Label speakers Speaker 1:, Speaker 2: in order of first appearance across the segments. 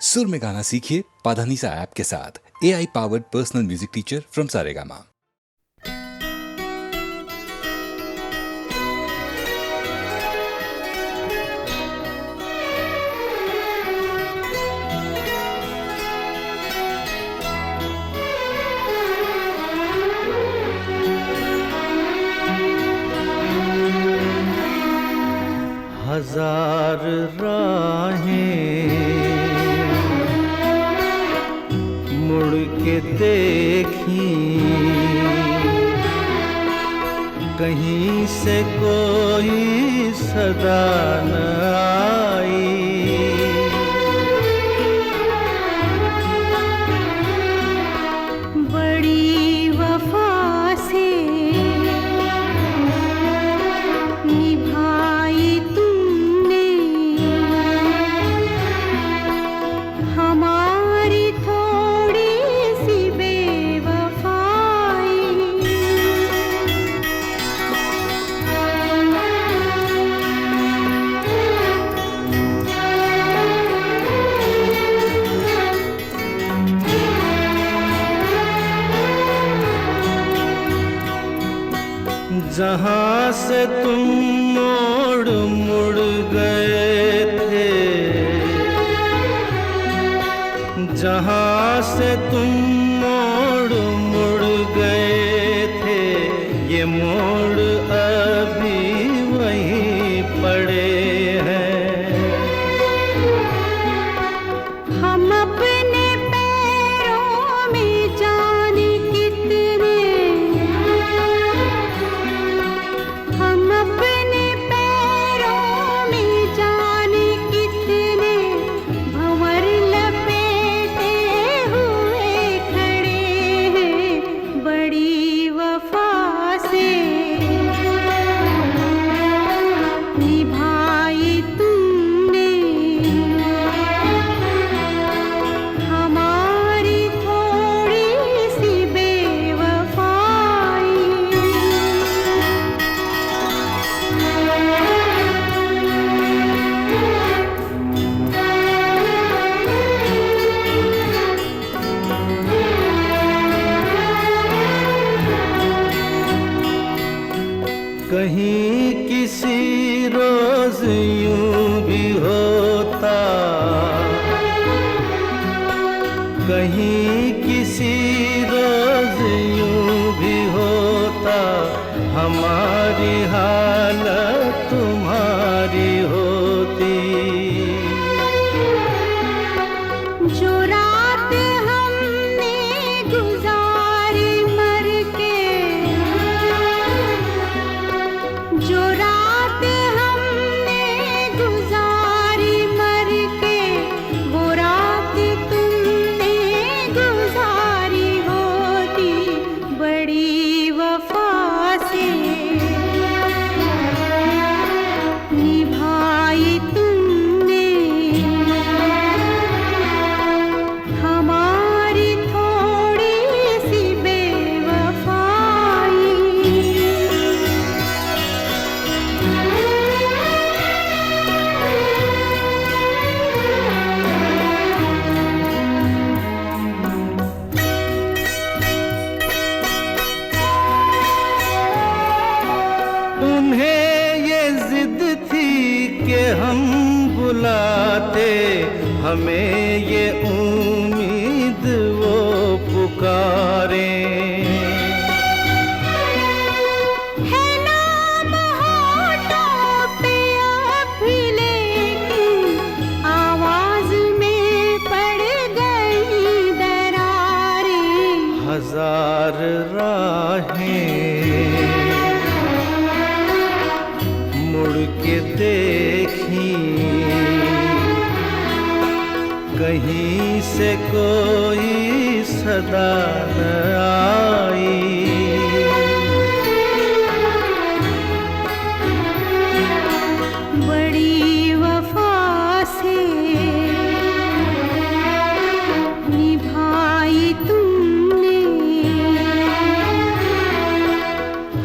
Speaker 1: सुर में गाना सीखिए पाधानीसा ऐप के साथ। AI powered personal music teacher from Saregama.
Speaker 2: हजार राहें मुड़ के देखी, कहीं से कोई सदा न आई।
Speaker 3: बड़ी वफा से निभाई तुमने हमारी थोड़ी सी बेवफाई।
Speaker 2: जहाँ से तुम मोड़ मुड़ गए थे, जहाँ से तुम मोड़ मुड़ गए थे, ये मोड़ अभी वहीं पड़े हैं।
Speaker 3: हम अपने पैरों में जाने कितने, हम अपने पैरों में जाने कितने भंवर लपेटे हुए खड़े हैं। बड़ी वफा से निभाई तुमने हमारी थोड़ी सी बेवफाई।
Speaker 2: कहीं किसी रोज यूं भी होता, कहीं किसी रोज यूं भी होता, हमारी हालत तुम्हारी होती।
Speaker 3: जो रात हमने गुजारी मर के, जो रात हमने गुजारी मर के, वो रात तुमने गुजारी होती। बड़ी वफा से निभाई तुमने हमारी थोड़ी सी बेवफाई।
Speaker 2: उन्हें ये जिद थी कि हम बुलाते, हमें ये उम्मीद वो पुकारें।
Speaker 3: है नाम होठों पे अब भी, लेकिन आवाज में पड़ गई दरारें।
Speaker 2: हजार राहें मुड़ के देखी, कहीं से कोई सदा न आई।
Speaker 3: बड़ी वफा से निभाई तुमने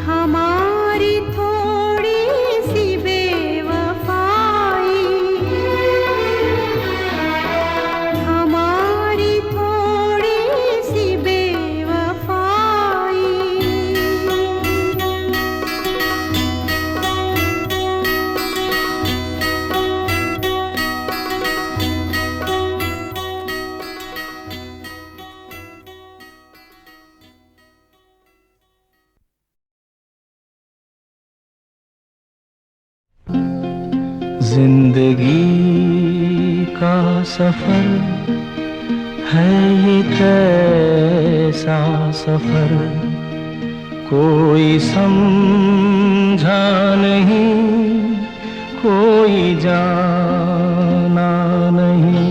Speaker 3: हमारी थोड़ी सी बेवफाई।
Speaker 2: जिंदगी का सफर है ये कैसा सफर, कोई समझा नहीं, कोई जाना नहीं।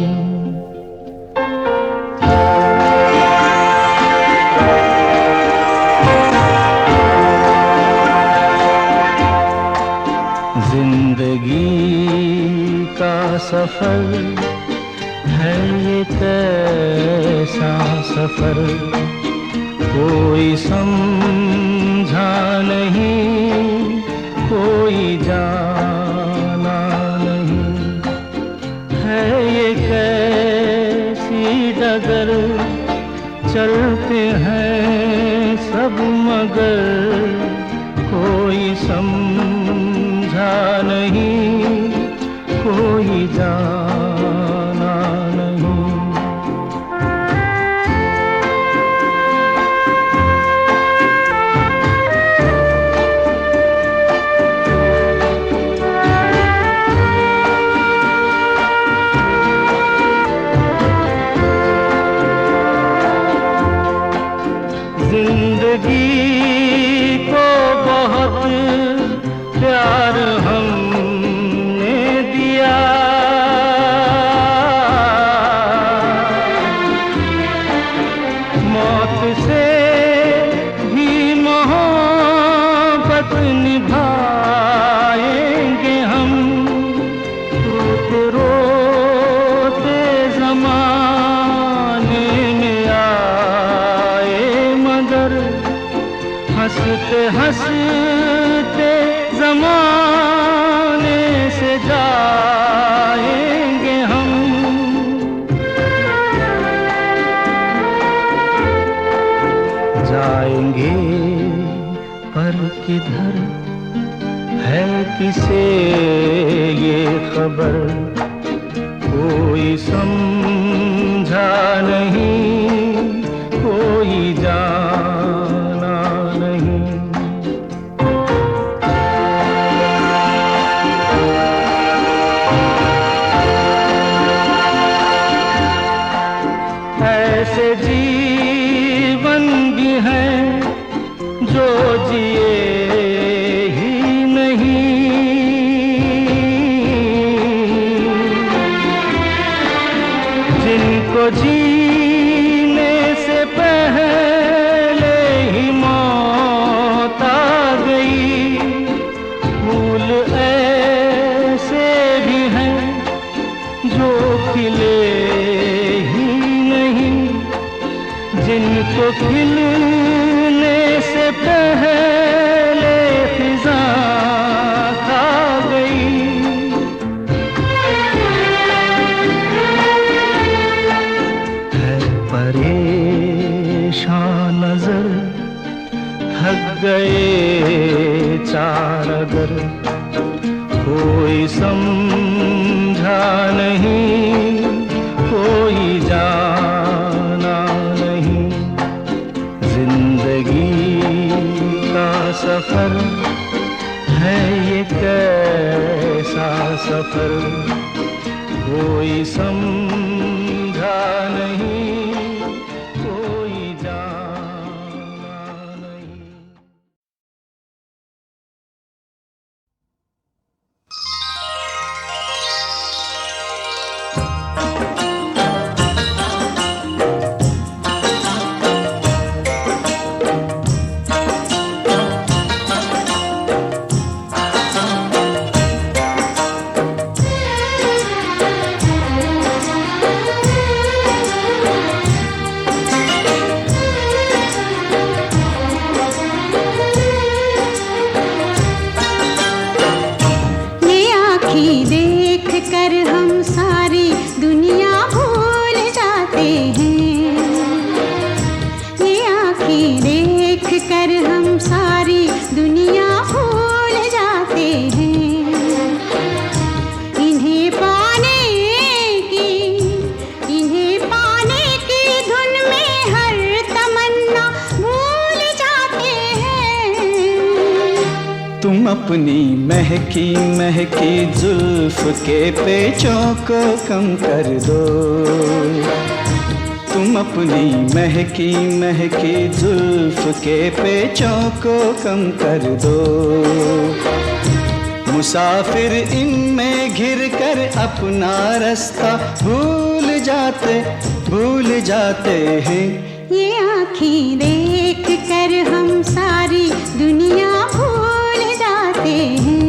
Speaker 2: जिंदगी का सफर है ये कैसा सफर, कोई समझा नहीं, कोई जाना नहीं। है ये कैसी डगर, चलते हैं सब मगर, कोई समझा नहीं, कोई जाना नहीं। जिंदगी को बहुत प्यार हमने दिया, मौत से भी मोहब्बत निभाएंगे हम। रोते रोते ज़माने में आए मगर, हंसते हंसते ज़माने से जाएंगे हम। जाएंगे पर किधर है किसे ये खबर, कोई समझा नहीं, कोई जाना नहीं। ऐसे जीवन भी हैं जो जिए ही नहीं, जिनको जीने से पहले ही मौत आ गई। फूल ऐसे भी हैं जो खिले ही नहीं, जिनको खिलने से पहले फिजा खा गई। है परेशान नजर, थक गए चार अगर, कोई समझा नहीं, कोई जाना नहीं। जिंदगी का सफर है ये कैसा सफर, कोई समझा नहीं, कोई जाना नहीं। अपनी महकी महकी जुल्फ के पेचों को कम कर दो। तुम अपनी महकी महकी जुल्फ के पेचों को कम कर दो। मुसाफिर इनमें घिर कर अपना रास्ता भूल जाते हैं।
Speaker 3: ये आँखें देख कर हम सारी दुनिया भूल जाते हैं।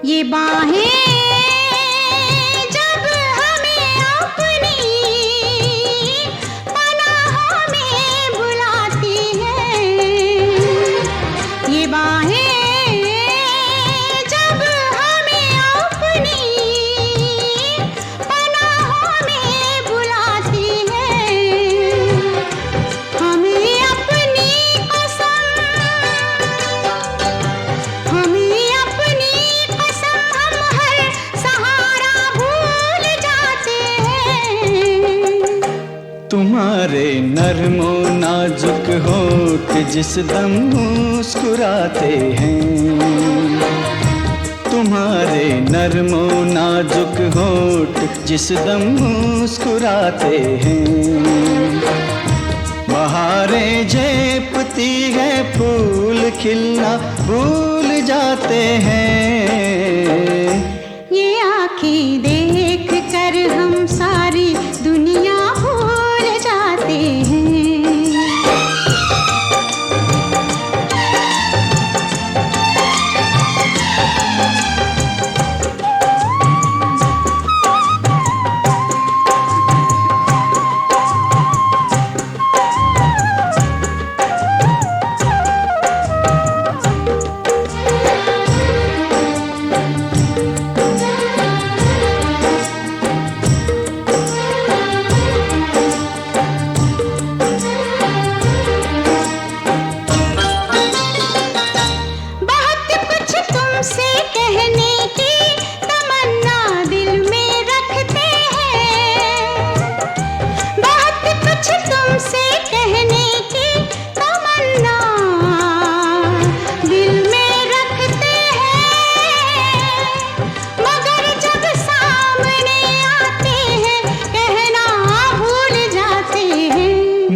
Speaker 3: ये बाहें जब हमें अपनी पनाहों में बुलाती हैं। ये बाहें जब हमें अपनी पनाहों में बुलाती हैं। हमें अपनी कसम
Speaker 2: तुम्हारे नर्मो नाजुक होठ जिस दम मुस्कुराते हैं। तुम्हारे नर्मो नाजुक होठ जिस दम मुस्कुराते हैं। बहारें झेपती है फूल खिलना भूल जाते हैं।
Speaker 3: ये आँखें देख कर हम सारी दुनिया भूल जाते हैं।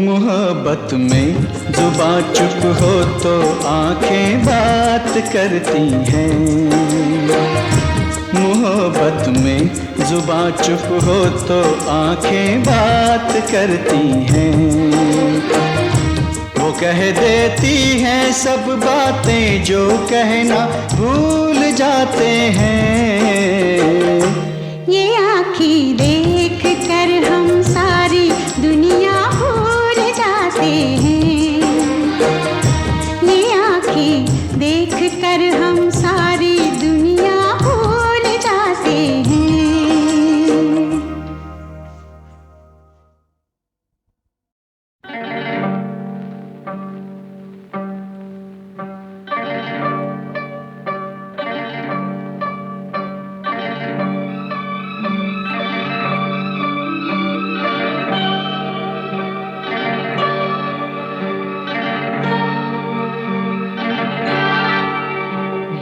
Speaker 2: मोहब्बत में जुबां चुप हो तो आंखें बात करती हैं। मोहब्बत में जुबां चुप हो तो आंखें बात करती हैं। वो कह देती हैं सब बातें जो कहना भूल जाते हैं।
Speaker 3: ये आँखें देख कर हम सारी दुनिया भूल जाते हैं। ये आँखें देख कर हम सारी दुनिया भूल जाते हैं।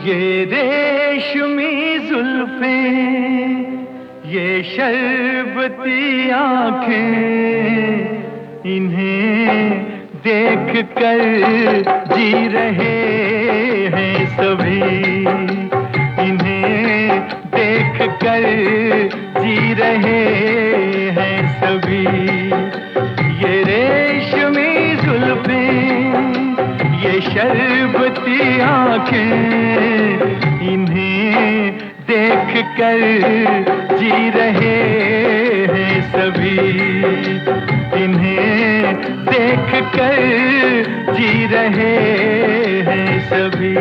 Speaker 2: ये रेशमी जुल्फें, ये शरबती आँखें, इन्हें देख कर जी रहे हैं सभी। इन्हें देख कर जी रहे हैं सभी। ये रेशमी जुल्फें, ये शरबती आँखें, इन्हें देख कर जी रहे हैं सभी। इन्हें देख कर जी रहे हैं सभी।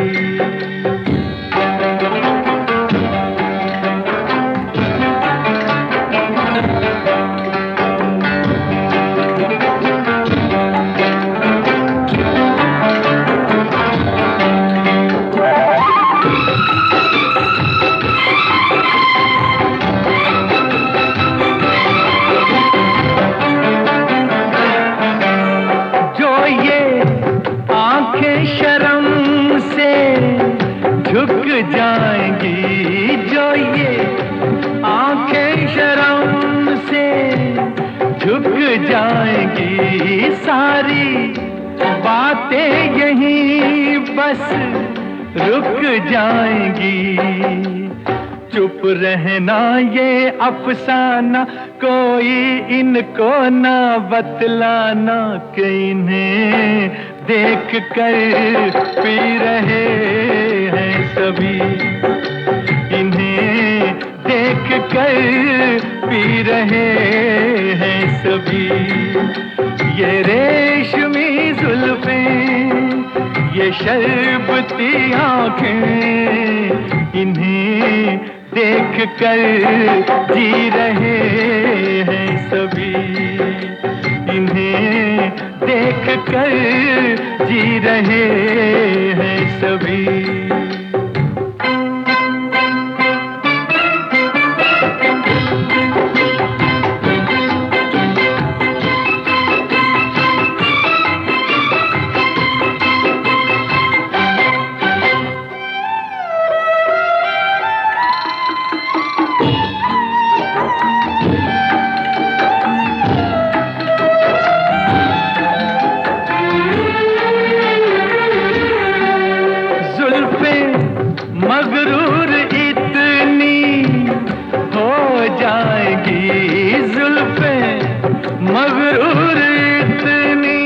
Speaker 2: जाएंगी सारी बातें यहीं बस रुक जाएंगी। चुप रहना ये अफसाना कोई इनको ना बतलाना कि इन्हें देख कर पी रहे हैं सभी, इन्हें देख कर पी रहे हैं सभी। ये रेशमी जुल्फें, ये शरबती आँखें, इन्हें देख कर जी रहे हैं सभी, इन्हें देख कर जी रहे हैं सभी। मगरूर इतनी हो जाएगी जुल्फें, मगरूर इतनी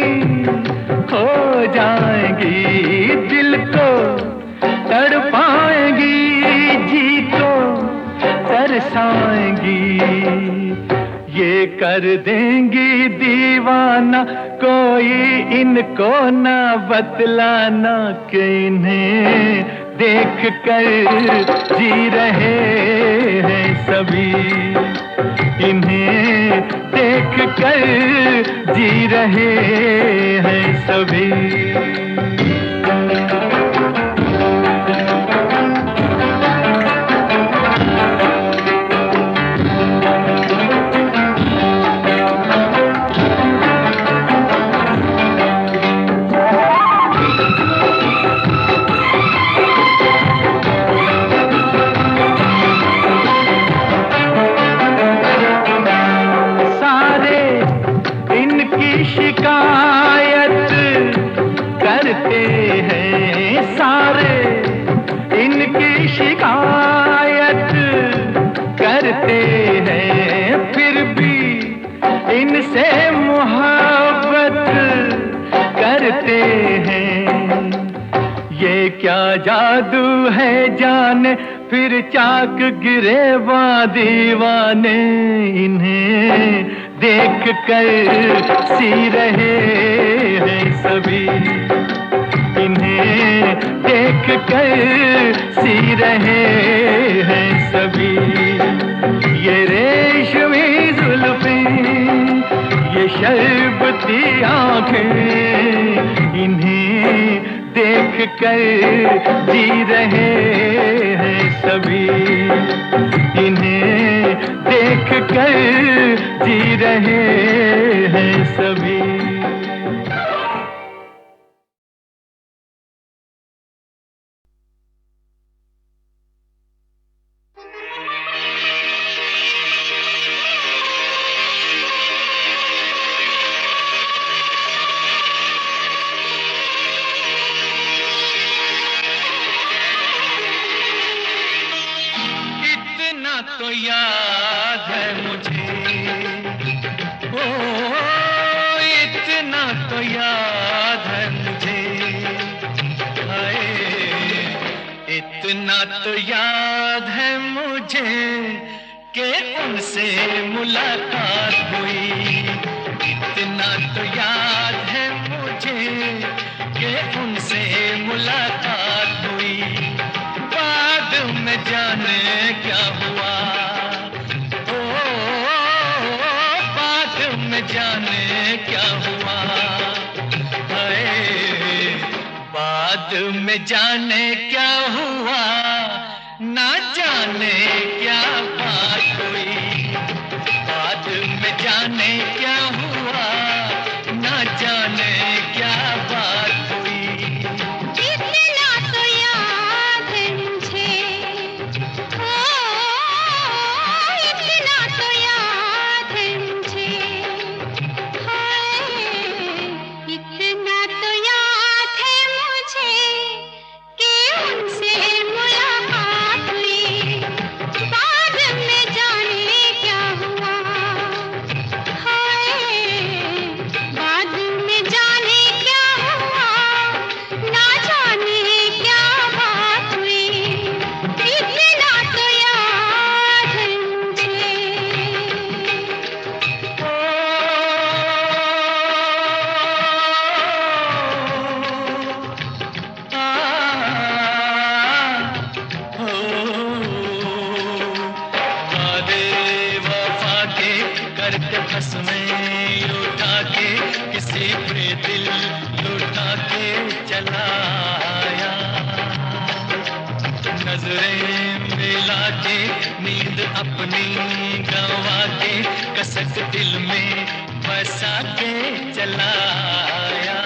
Speaker 2: हो जाएंगी, दिल को तड़पाएंगी, जी को तरसाएंगी। ये कर देंगी दीवाना कोई इनको ना बतलाना कि इन्हें देख कर जी रहे हैं सभी, इन्हें देख कर जी रहे हैं सभी। शिकायत करते हैं सारे, इनकी शिकायत करते हैं, फिर भी इनसे मोहब्बत करते हैं। ये क्या जादू है जाने, फिर चाक गिरेवा दीवाने, इन्हें देख कर सी रहे हैं सभी, इन्हें देख कर सी रहे हैं सभी। ये रेशमी जुल्फें, ये शरबती आँखें, इन्हें देख कर जी रहे हैं सभी, इन्हें देख कर जी रहे हैं सभी। तो याद है मुझे, ओ इतना तो याद है मुझे, हाय इतना तो याद है मुझे कि उनसे मुलाकात हुई। इतना तो याद है मुझे कि उनसे मुलाकात हुई। बाद में जाने क्या हुआ, जाने क्या हुआ, हाय बाद में जाने क्या हुआ, ना जाने क्या बात हुई। बाद में जाने क्या हुआ, ना जाने क्या बात हुई।
Speaker 3: इतना तो याद है मुझे, ओ इतना तो याद है मुझे,
Speaker 2: किसी पे दिल लुटा के चला आया। नजरें मिला के नींद अपनी गंवा के कसक दिल में बसा के चला आया।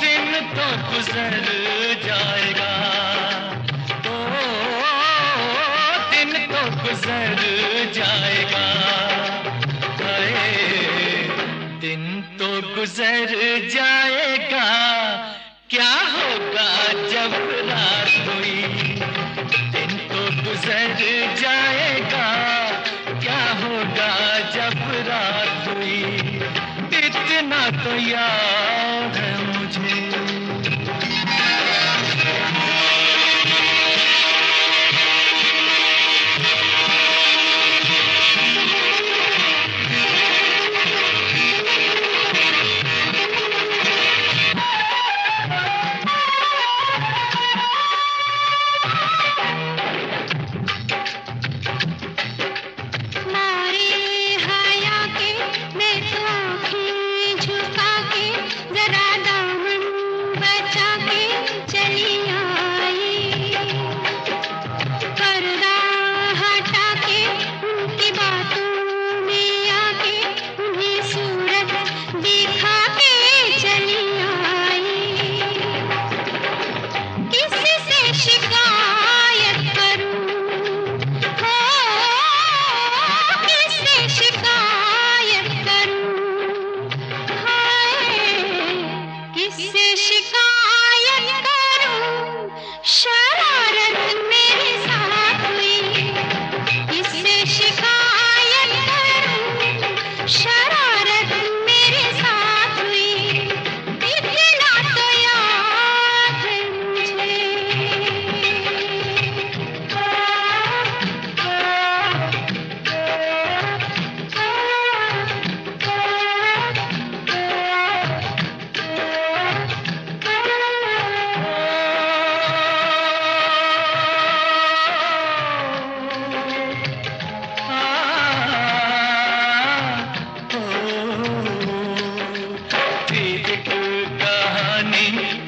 Speaker 2: दिन तो गुजर जाएगा, ओ दिन तो गुजर जाएगा, हाय दिन तो गुजर जाएगा, क्या होगा जब रात हुई। दिन तो गुजर जाएगा, क्या होगा जब रात हुई। इतना तो याद है मुझे।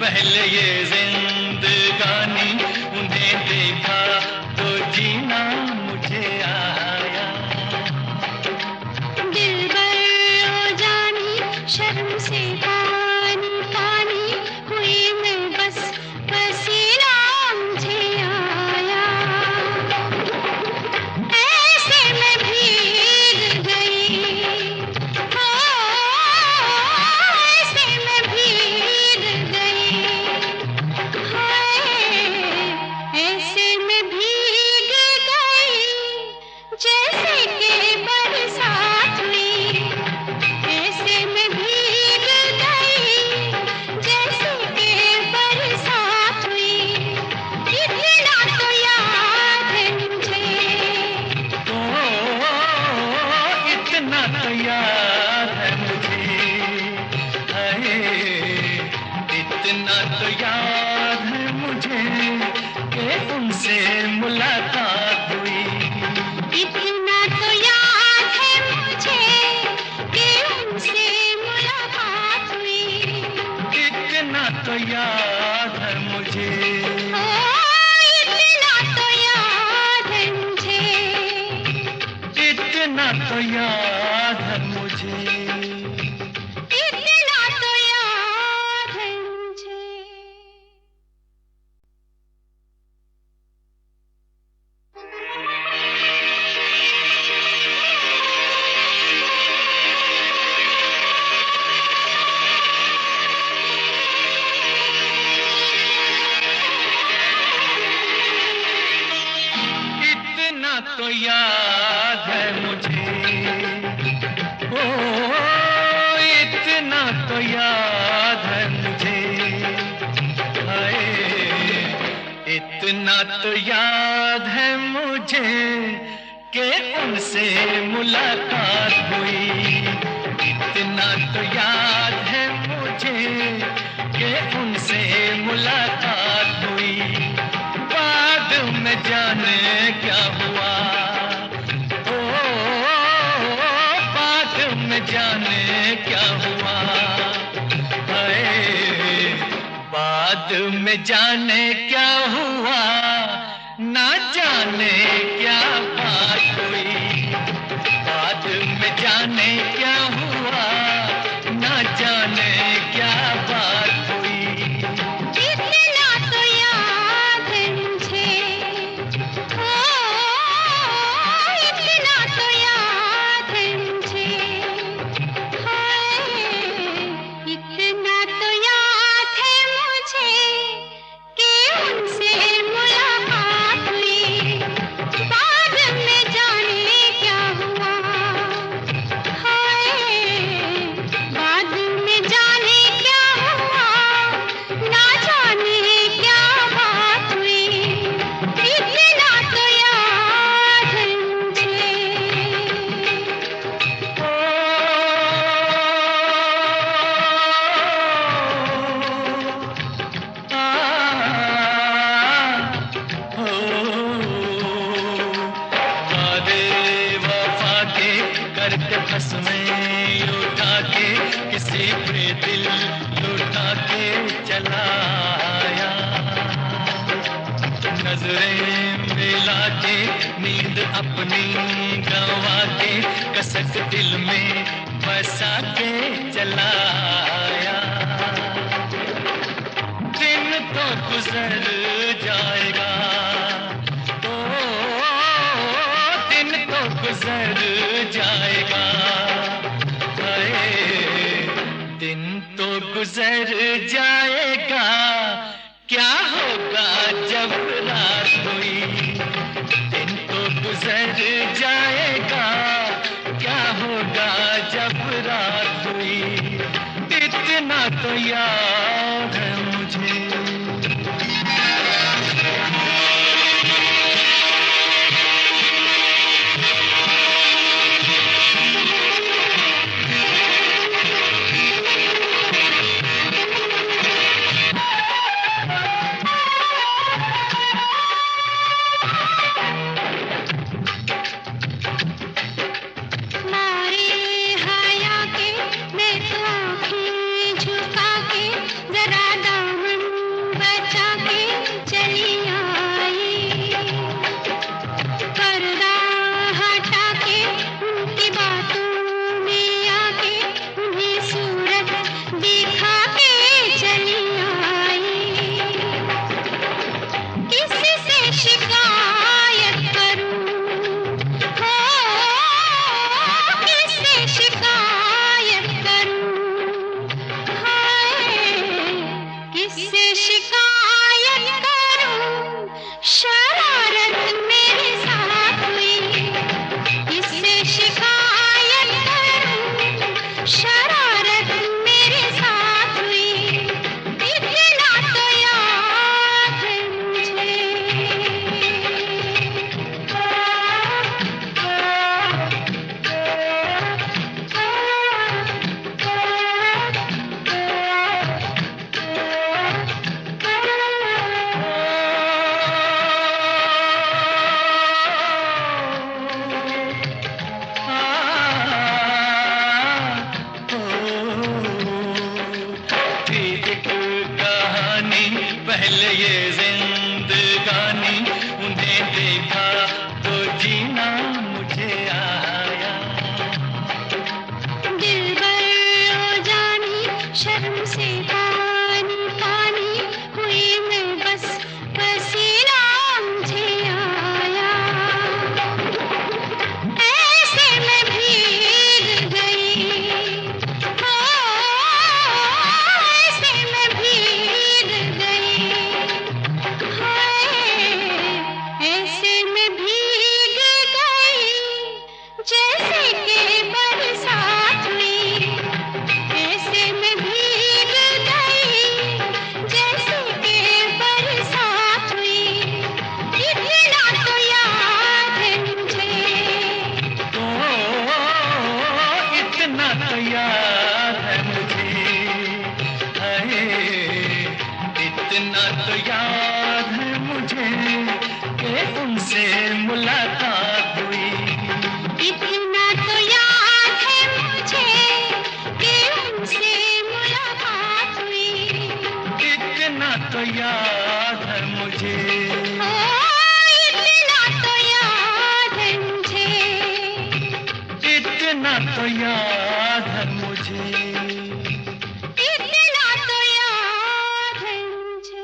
Speaker 2: पहले ये जिंदगानी, उन्हें देखा तो जीना मुझे आया।
Speaker 3: दिलबर ओ जानी शर्म से पानी पानी हुई मैं, बस पसीना मुझे आया। ऐसे मैं भीग गई, हो ऐसे मैं भीग गई, ऐसे में भीग गई जैसे कि बरसात हुई। ऐसे में भीग गई जैसे कि बरसात हुई। इतना तो याद है मुझे,
Speaker 2: इतना तो याद है मुझे, इतना तो याद है मुझे कि उनसे मुलाकात हुई।
Speaker 3: इतना तो याद है मुझे कि उनसे मुलाकात हुई।
Speaker 2: इतना तो याद है मुझे,
Speaker 3: ओ, इतना तो याद है मुझे,
Speaker 2: इतना तो याद है मुझे।
Speaker 3: इतना तो याद है मुझे।
Speaker 2: इतना तो याद है मुझे, ओ इतना तो याद है मुझे, हाय इतना तो याद है मुझे कि उनसे मुलाकात हुई। इतना तो याद है मुझे कि उनसे मुलाकात हुई। बाद में जाने क्या हुआ, ओ बाद में जाने बाद में जाने क्या हुआ, ना जाने क्या बात हुई। बाद में जाने क्या हुआ, ना जाने क्या बात हुई।
Speaker 3: इतना तो याद है मुझे, ओ इतना तो याद है मुझे, हाय इतना तो याद है मुझे कि उनसे मुलाकात हुई। बाद में जाने क्या हुआ, हाय बाद में जाने क्या हुआ, ना जाने क्या बात हुई। इतना तो याद है मुझे।
Speaker 2: वादे वफा के करते फंस में उठा के, किसी पे दिल लुटा के चला आया। नजरें मिला के नींद अपनी गंवा के, कसक दिल में बसा के चला आया। दिन तो गुजर जाएगा, ओ दिन तो गुजर जाएगा, हाय दिन तो गुजर जाएगा। क्या होगा जब रात हुई, दिन तो गुजर जाएगा। क्या होगा जब रात हुई, इतना तो याद है मुझे।
Speaker 3: मारे हया के मैं तो आँखें झुका के, जरा दामन बचा के चली आई। पर्दा हटा के उनकी बातों में आके, उन्हें सूरत दिखा के चली आई। किसी से शिकायत करूं, हो किससे शिकायत करूं, हाय किससे शिकायत करूं। शरारत मेरे साथ हुई, किससे शिकायत करूं। शरारत मेरे साथ हुई, इतना तो याद है
Speaker 2: थी एक कहानी पहले ये जिंदगानी, उन्हें देखा तो जीना मुझे आया।
Speaker 3: दिलबर ओ जानी, शर्म से पानी पानी हुई मैं, बस पसीना मुझे आया। ऐसे में भीग गई, हो ऐसे में भीग गई, हाय ऐसे में भीग गई जैसे कि बरसात हुई। ऐसे में भीग गई जैसे कि बरसात हुई। इतना तो याद है मुझे,
Speaker 2: ओ इतना तो याद है मुझे, हाय इतना तो याद है मुझे कि उनसे मुलाकात हुई।
Speaker 3: इतना तो याद है मुझे कि उनसे मुलाकात हुई।
Speaker 2: इतना तो याद है मुझे,
Speaker 3: ओ इतना तो याद है मुझे,
Speaker 2: इतना तो याद है मुझे।
Speaker 3: इतना तो याद है मुझे।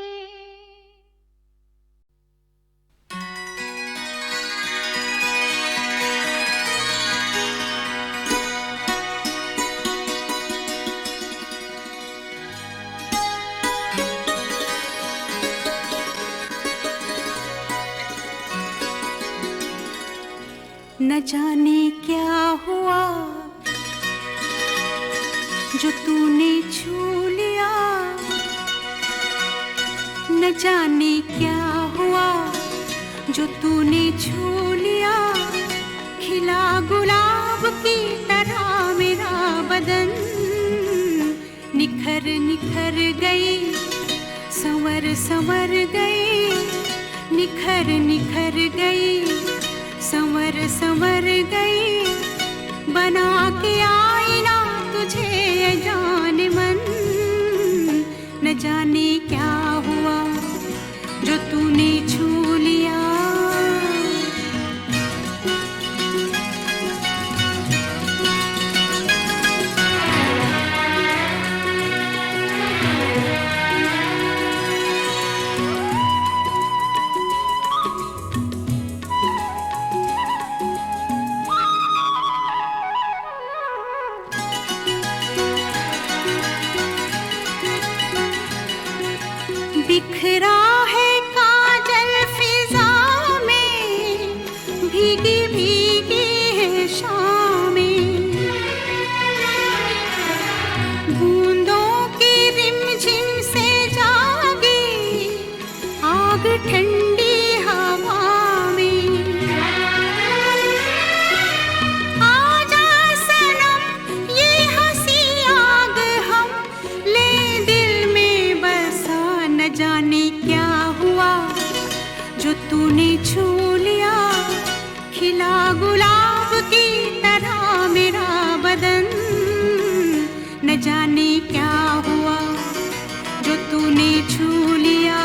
Speaker 4: न जाने क्या हुआ जो तूने छू लिया, न जाने क्या हुआ जो तूने छू लिया। खिला गुलाब की तरह मेरा बदन निखर निखर गई, संवर संवर गई, निखर निखर गई, संवर संवर गई। बना के आईना तुझे ये जाने मन, न जाने क्या हुआ जो तूने छू लिया। बिखरा है काजल फिजा में, भीगी भीगी है शामें, बूंदों की रिमझिम से जागी आग ठंडी हवा में। आजा सनम ये हंसी आग हम ले दिल में बसा। न जाने क्या हुआ जो तूने छू लिया। खिला गुलाब की तरह मेरा बदन, न जाने क्या हुआ जो तूने छू लिया।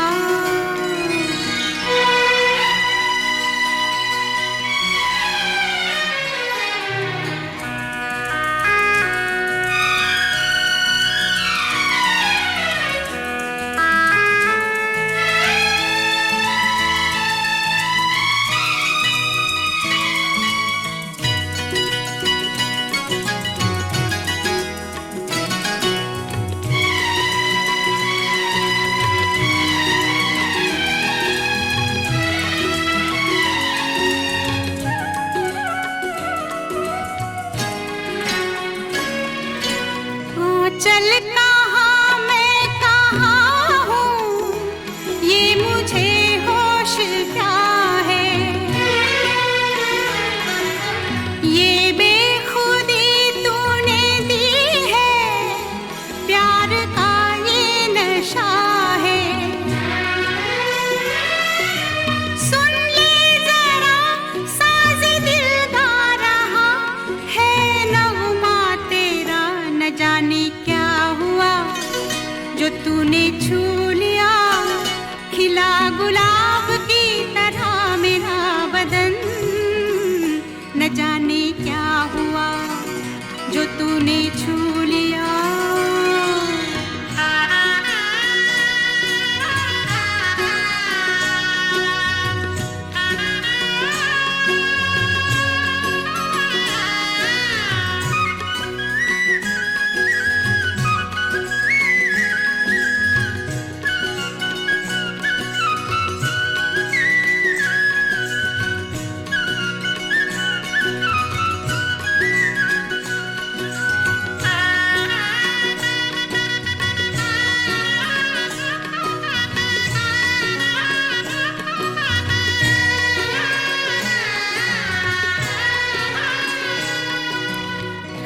Speaker 4: चल कहाँ मैं कहाँ हूँ ये मुझे होश क्या है। ये बेखुदी तूने दी है, प्यार का ये नशा है। सुन ले जरा साज़ दिल गा रहा है नग़मा तेरा। न जाने क्या हुआ जो तूने छू लिया। खिला गुलाब की तरह मेरा बदन, न जाने क्या हुआ जो तूने छू लिया।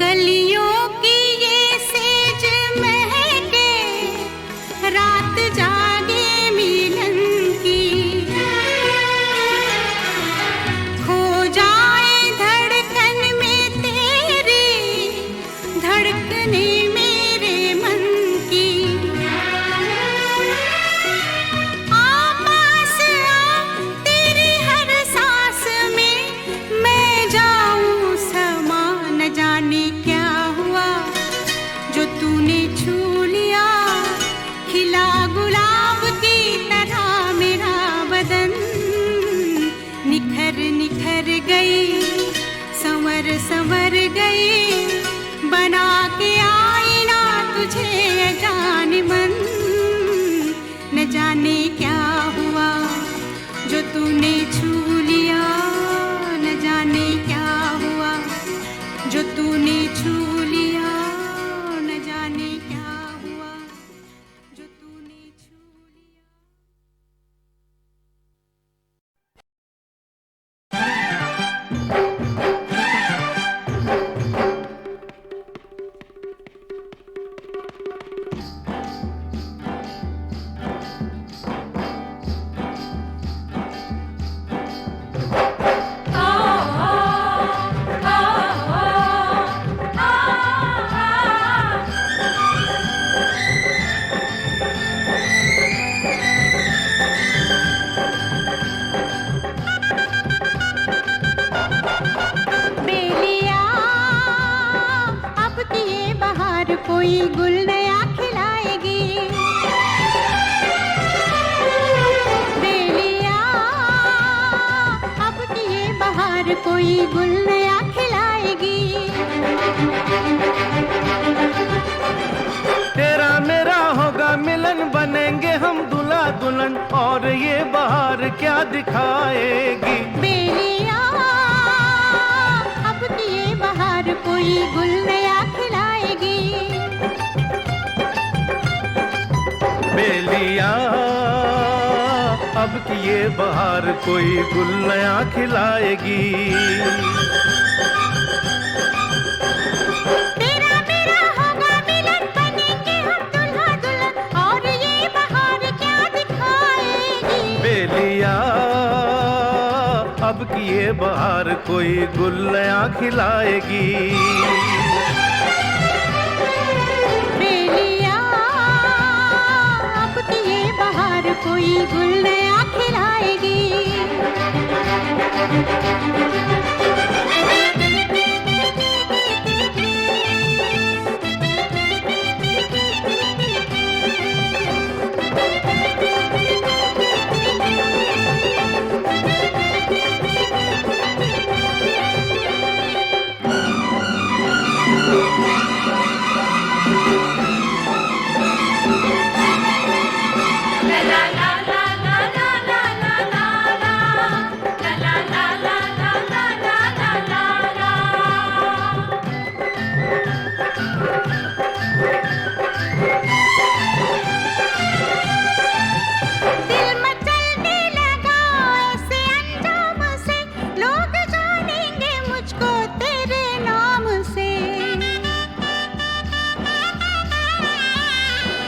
Speaker 4: कलियों की ये सेज महके, रात जागे मिलन की। खो जाए धड़कन में तेरी, धड़कने मेरे मन की। संवर गई, बना के आईना तुझे जान मन। न जाने क्या हुआ जो तूने छू लिया, न जाने क्या हुआ जो तूने छू लिया, न जाने क्या हुआ जो तूने छू लिया। बेलिया अब किए बाहर कोई गुल नया खिलाएगी। बेलिया अब किए बाहर कोई गुल नया खिलाएगी।
Speaker 5: तेरा मेरा होगा मिलन, बनेंगे हम दूल्हा दुल्हन, और ये बहार क्या दिखाएगी।
Speaker 4: बेलिया अब किए बाहर कोई गुल नया खिलाएगी।
Speaker 5: बेलिया अब की ये बहार कोई गुल नया खिलाएगी।
Speaker 4: तेरा मेरा होगा मिलन, बनेंगे हम दूल्हा दुल्हन, और ये बहार क्या दिखाएगी।
Speaker 5: बेलिया अब की ये बहार कोई गुल नया खिलाएगी।
Speaker 4: बेलिया अब किए बाहर कोई गुल नया खिलाएगी। दिल मचलने लगा ऐसे अंजाम से, लोग जानेंगे मुझको तेरे नाम से।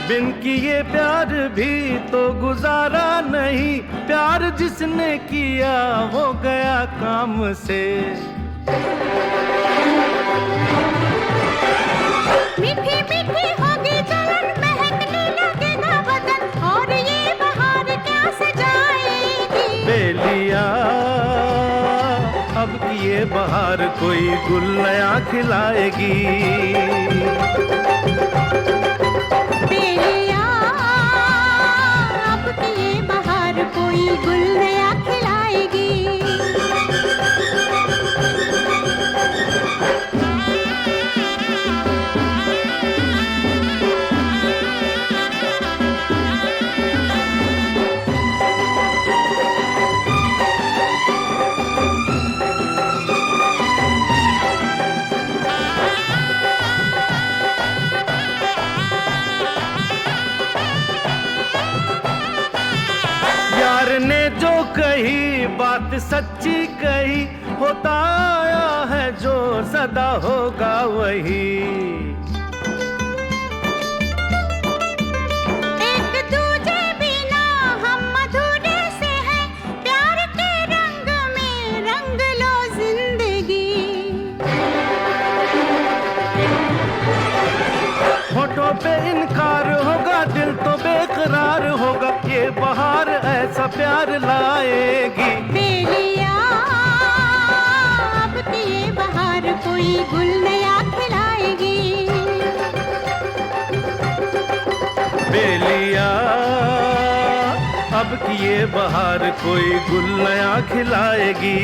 Speaker 5: बिन किए प्यार भी तो गुजारा नहीं, प्यार जिसने किया वो गया काम से।
Speaker 4: मीठी मीठी होगी जलन, महकने लगेगा बदन, और ये बहार क्या सजाएगी।
Speaker 5: बेलिया अब की ये बहार कोई गुल नया खिलाएगी।
Speaker 4: बेलिया अब किए बाहर कोई गुल नया खिलाएगी।
Speaker 5: यार ने जो कही बात सच्ची कही, होता आया है जो सदा होगा वही।
Speaker 4: एक दूजे बिना हम अधूरे से हैं, प्यार के रंग में रंग लो जिंदगी।
Speaker 5: होठों पे इनकार होगा, दिल तो बेकरार होगा, ये बहार ऐसा प्यार लाएगी।
Speaker 4: बेलिया अब किए बाहर कोई गुल नया खिलाएगी।
Speaker 5: बेलिया अब की ये बहार कोई गुल नया खिलाएगी।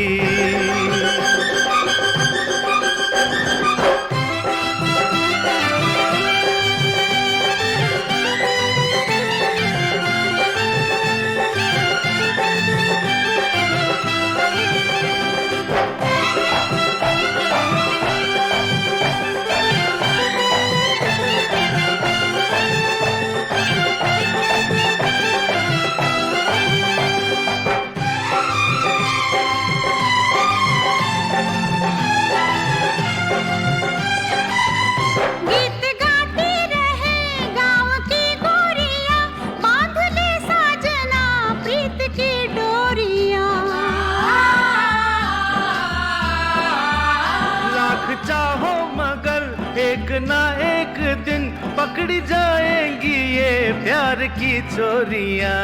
Speaker 5: एक दिन पकड़ी जाएंगी ये प्यार की चोरियां।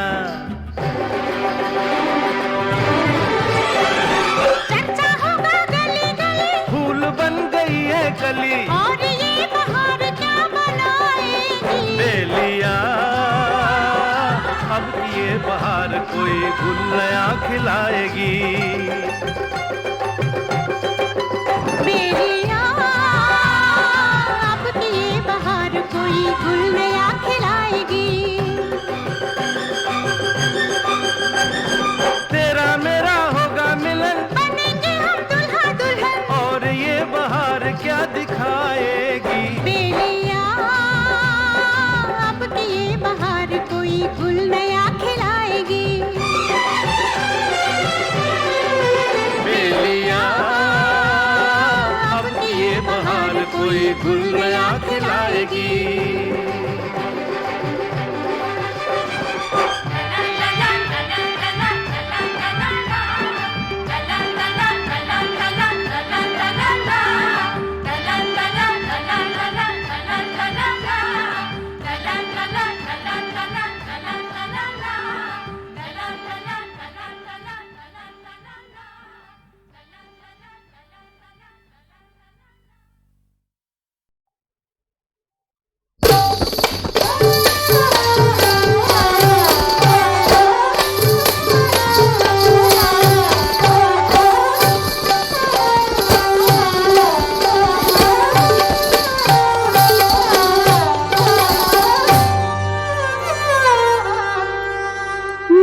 Speaker 4: चर्चा होगा गली गली,
Speaker 5: फूल बन गई है कली,
Speaker 4: और ये बहार क्या बनाएगी।
Speaker 5: बेलिया अब ये बहार कोई गुल नया खिलाएगी।
Speaker 4: बेलिया अब की ये बहार कोई गुल नया खिलाएगी।
Speaker 5: तेरा मेरा होगा मिलन,
Speaker 4: बनेंगे हम दुल्हा दुल्हन,
Speaker 5: और ये बहार क्या दिखाएगी।
Speaker 4: बेलिया अब की ये बहार कोई गुल नया खिलाएगी।
Speaker 5: बेलिया अब ये बहार कोई गुल नया खिलाएगी।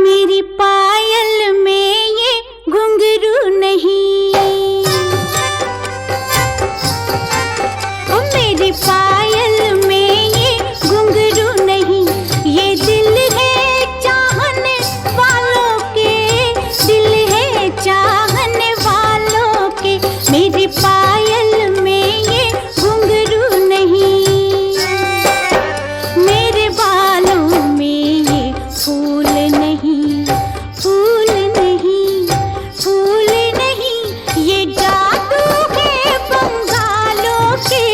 Speaker 4: मेरी पायल में ये घुंघरू नहीं, ओ मेरी पायल में ये घुंघरू नहीं, ये दिल है चाहने वालों के, दिल है चाहने वालों के। मेरी पायल में ये घुंघरू नहीं, मेरे बालों में ये फूल नहीं, फूल नहीं, फूल नहीं, ये जादू है बंगालों के,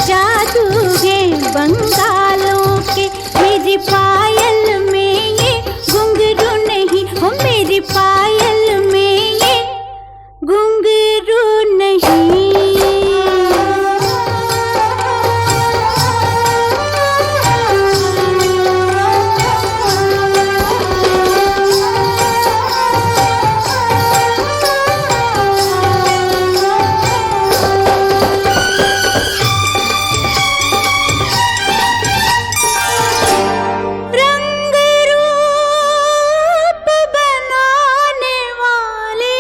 Speaker 4: जादू है बंगालों के। मेरी पायल में ये घुंघरू नहीं, हो मेरी पायल में ये घुंघरू नहीं। रंग रूप बनाने वाले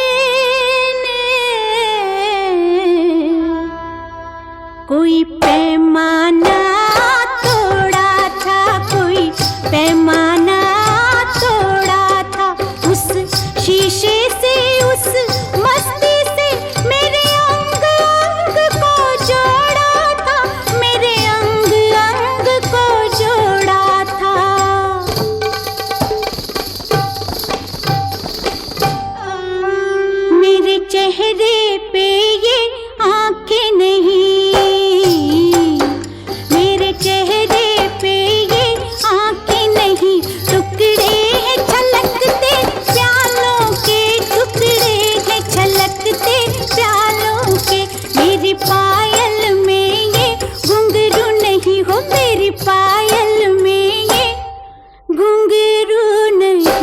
Speaker 4: ने कोई पैमाना तोड़ा था, कोई पैमाना तोड़ा था। उस शीशे से, उस मस्ती से मेरे अंग अंग को जोड़ा था, मेरे अंग अंग को जोड़ा था। मेरे चेहरे पे ये आंखें नहीं, मेरे चेहरे पे ये आंखें नहीं, टुकड़े हैं छलकते प्यालों के, टुकड़े हैं छलकते प्यालों के। मेरी पायल में ये घुंघरू नहीं, हो मेरी पायल में ये घुंघरू नहीं।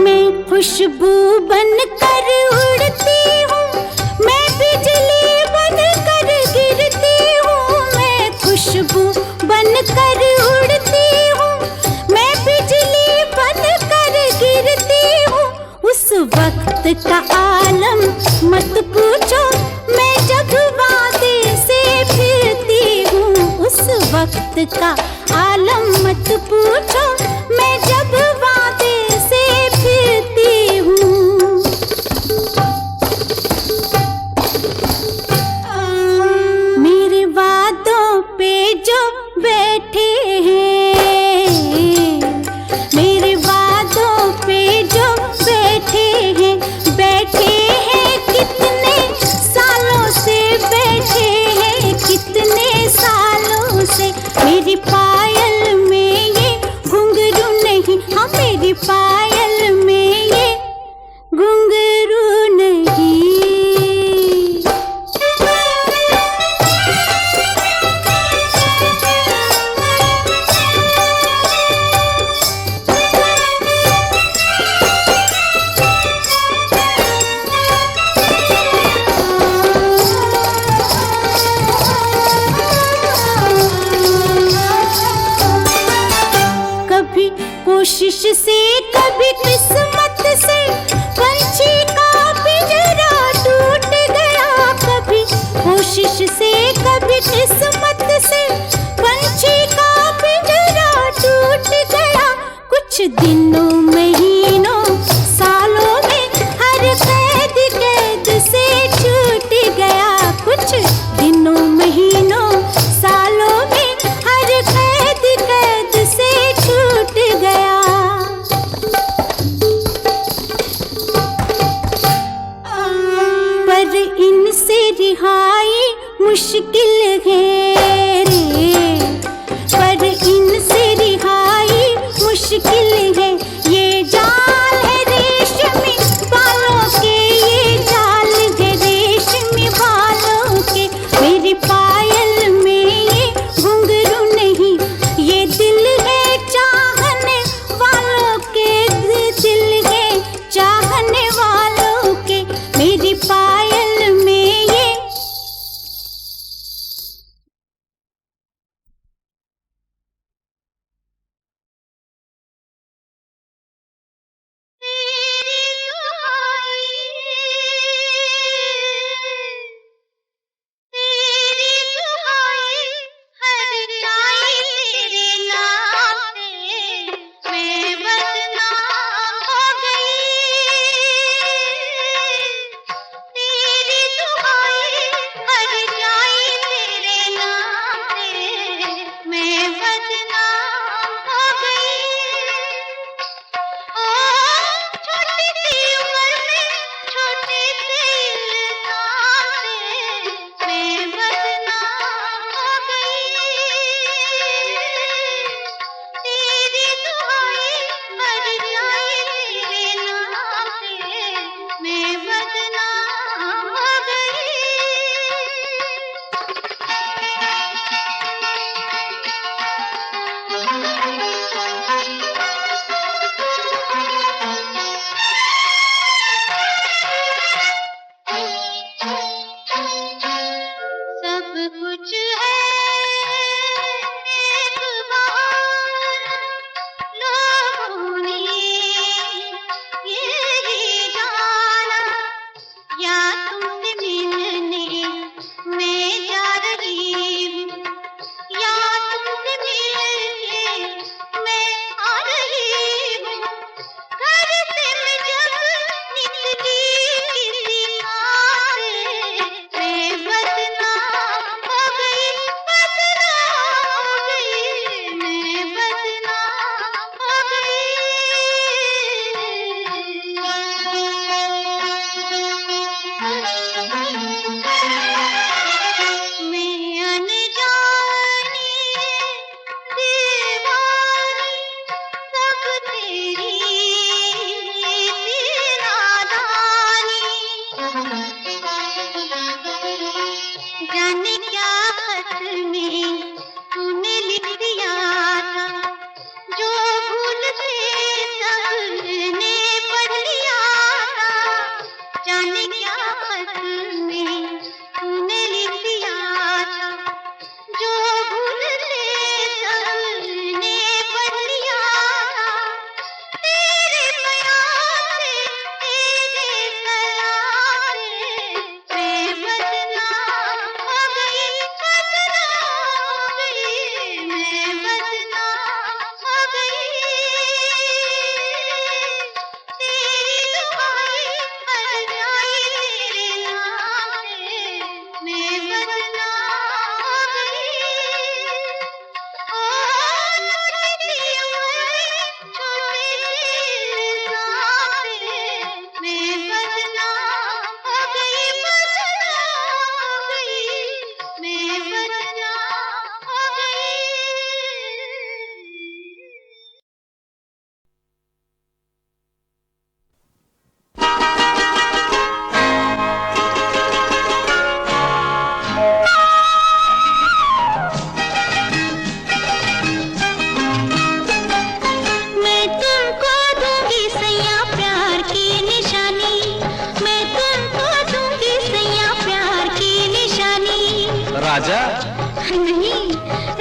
Speaker 4: मैं खुशबू बनकर उड़ती हूँ, मैं बिजली बनकर गिरती हूँ, मैं खुशबू बनकर उड़ती हूँ, मैं बिजली बनकर गिरती हूँ। उस वक्त का आलम मत पूछो, मैं जब वादे से फिरती हूँ। उस वक्त का आलम मत पूछो, मैं जब वादे से फिरती हूँ। मेरे वादों पे जो बैठे हैं, मेरे वादों पे जो बैठे हैं, बैठे हैं कितने सालों से, बैठे हैं कितने सालों से। मेरी पायल में ये घुंघरू नहीं, हाँ मेरी पायल में ये घुंघरू नहीं। कभी कोशिश से कभी किस्मत से पंछी का पिंजरा टूट गया, कभी कोशिश से कभी किस्मत से पंछी का पिंजरा टूट गया। कुछ दिनों महीनों सालों में हर कैद कैद से छूट गया, कुछ दिनों महीनों सालों में हर कैद कैद से छूट गया।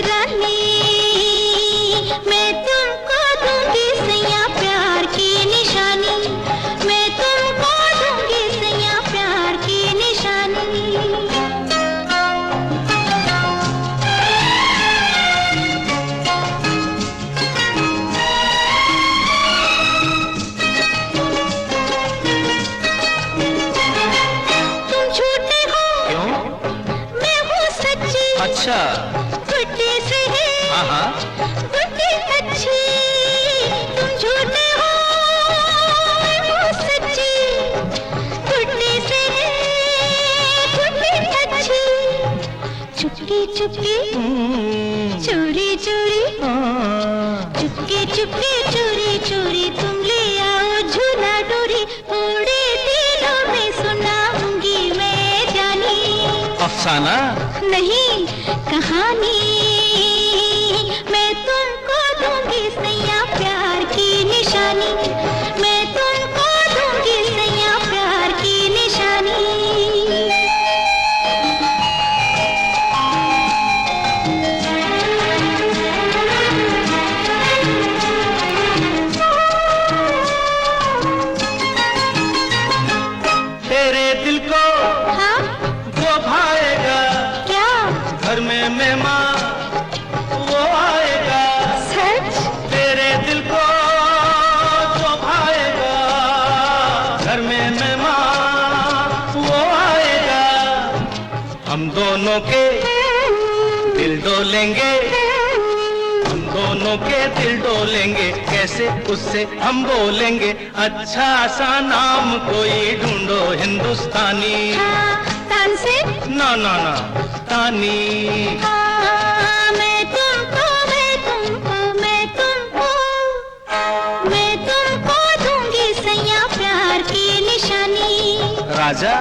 Speaker 3: रानी मैं तुमको दूंगी सैया प्यार की निशानी मैं तुमको दूंगी सैया प्यार की निशानी तुम झूठे हो
Speaker 5: क्यों?
Speaker 3: मैं हूँ सच्ची
Speaker 5: अच्छा।
Speaker 3: गुड्डी से है
Speaker 5: हाँ
Speaker 3: गुड्डी अच्छी तुम झूठे हो मैं हूँ सच्ची गुड्डी से है गुड्डी अच्छी चुपके चुपके चोरी चोरी चुपके चुपके चोरी चोरी तुम ले आओ झूला डोरी उड़े दिलों में सुनाऊंगी मैं जानी
Speaker 5: अफसाना
Speaker 3: नहीं कहानी मैं तुमको दूंगी सैया प्यार की निशानी मैं तुमको दूंगी सैया प्यार की निशानी
Speaker 5: तेरे दिल को
Speaker 3: हाँ
Speaker 5: वो भाएगा
Speaker 3: क्या
Speaker 5: घर में मेहमान वो आएगा
Speaker 3: सच
Speaker 5: तेरे दिल को जो भाएगा घर में मेहमान वो आएगा हम दोनों के दिल डोलेंगे हम दोनों के दिल डोलेंगे कैसे उससे हम बोलेंगे अच्छा सा नाम कोई ढूंढो हिंदुस्तानी
Speaker 3: हाँ तान से
Speaker 5: ना ना ना तानी
Speaker 3: हाँ मैं तुमको दूंगी सैया प्यार की निशानी
Speaker 5: राजा